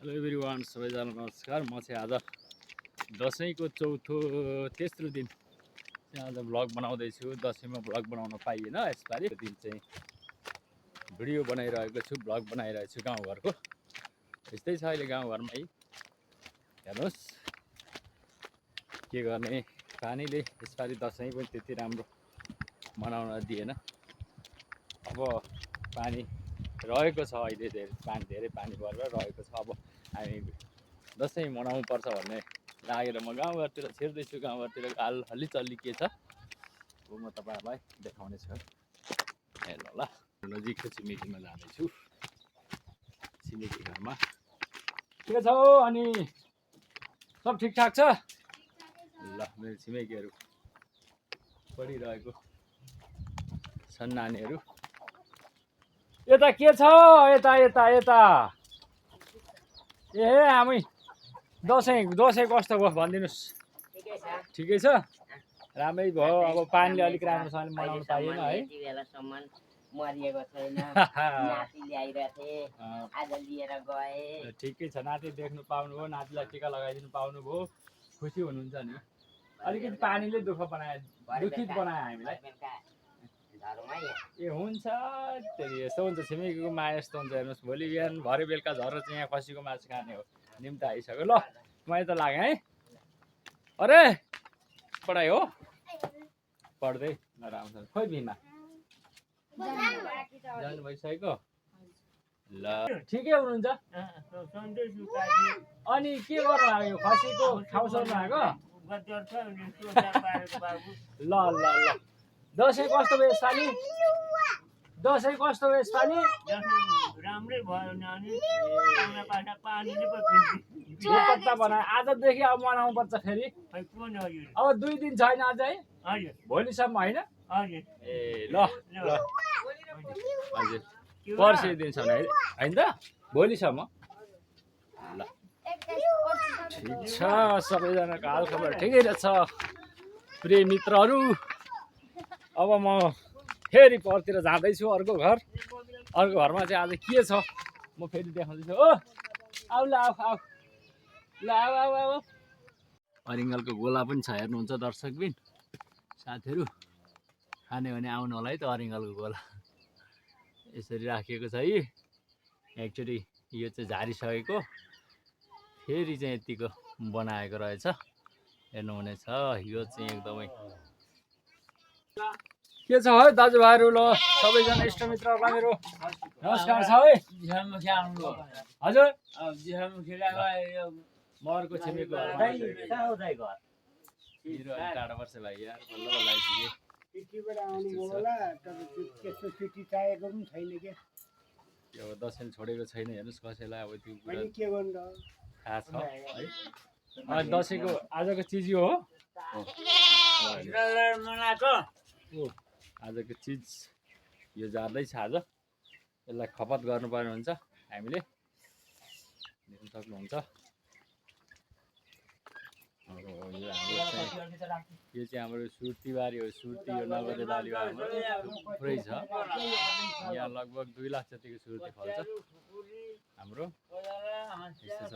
Hello everyone, सबैजना नमस्कार। म चाहिँ आज दसैँको तेस्रो दिन चाहिँ आज भ्लग बनाउँदैछु। दसैँमा भ्लग बनाउन पाइएन यसपालि। दिन चाहिँ भिडियो बनाइरहेको छु, भ्लग बनाइरहेको छु गाउँघरको। यस्तै छ अहिले गाउँघरमै। हेर्नुहोस् के गर्ने, पानीले यसपालि दसैँ पनि त्यति राम्रो मनाउन दिएन। अब पानी रहेको छ, अहिले धेरै पानी परेर रहेको छ। अब हामी दसैँ मनाउनु पर्छ भन्ने लागेर म गाउँघरतिर छिर्दैछु। गाउँघरतिर हल्ली चल्ली के छ अब म तपाईँहरूलाई देखाउने छु। हेर्नु होला, नजिकको छिमेकीमा जाँदैछु। छिमेकी घरमा के छ अनि सब ठिकठाक छ? ल, मेरो छिमेकीहरू पढिरहेको छन् नानीहरू। यता के छ? यता यता यता ए हामी दसैँ कस्तो भयो भनिदिनुहोस्। ठिकै छ, राम्रै भयो। अब पानीले अलिक राम्रोसँगले मनाउनु पाइएन है। मरिएको छैन, नाति ल्याइरहेको थिएँ, आज लिएर गए। ठिकै छ, नाति देख्नु पाउनुभयो, नातिलाई टिका लगाइदिनु पाउनुभयो, खुसी हुनुहुन्छ नि। अलिकति पानीले दुखित बनायो हामीलाई। ए हुन्छ, त्यही यस्तो हुन्छ, छिमेकीको माया यस्तो हुन्छ। हेर्नुहोस्, भोलि बिहान भरे बेलुका झरेर चाहिँ यहाँ खसीको मासु खाने हो। निम्त आइसक्यो। ल म यता लागेँ है। अरे पढाइ हो, पढ्दै नराम्रो। खोइ बिमा जानु भइसक्यो? ल ठिकै हुनुहुन्छ? अनि के गर्नु आयो? खसीको खाउसाउनु आएको? ल ल ल, दसैँ कस्तो भयो यसपालि? दसैँ कस्तो भयो यसपालि? राम्रै भयो नानी। पत्ता बनायो। आजदेखि अब मनाउनु पर्छ फेरि। अब 2 दिन छैन अझै, भोलिसम्म होइन? ए ल ल हजुर, पर्सि दिनसम्म होइन त, भोलिसम्म। ल ठिक छ, सबैजनाको हालखबर ठिकै रहेछ प्रिय मित्रहरू। अब म फेरि परतिर जाँदैछु, अर्को घरमा चाहिँ आज के छ म फेरि देखाउँदैछु। ओ आऊ ल, आऊ ल, आऊ। अरिङ्गलको गोला पनि छ, हेर्नुहुन्छ दर्शकबिन साथीहरू। खाने भने आउनु होला है त। अरिङ्गलको गोला यसरी राखिएको छ है। एकचोटि यो चाहिँ झारिसकेको, फेरि चाहिँ यतिको बनाएको रहेछ। हेर्नुहुनेछ, यो चाहिँ एकदमै के छ है दाजुभाइहरू। ल सबैजना इष्टमित्रहरूलाई मेरो नमस्कार छ है। हजुर, मरको छिमेको टाढा पर्छ भाइ यार, बल्ल आइपुगे। अब दसैँ छोडेको छैन, हेर्नुहोस् कसैलाई। अब त्यो कुरा थाहा छ है। दसैँको आजको चिज यो हो, आजको चिज यो जाँदैछ। आज यसलाई खपत गर्नुपर्ने हुन्छ, हामीले देख्न सक्नुहुन्छ। यो चाहिँ हाम्रो सुर्ती बारी हो। सुर्ती यो नगदे बाली हाम्रो थुप्रै छ। यहाँ लगभग 2 लाख जतिको सुर्ती फल्छ हाम्रो। यस्तो छ।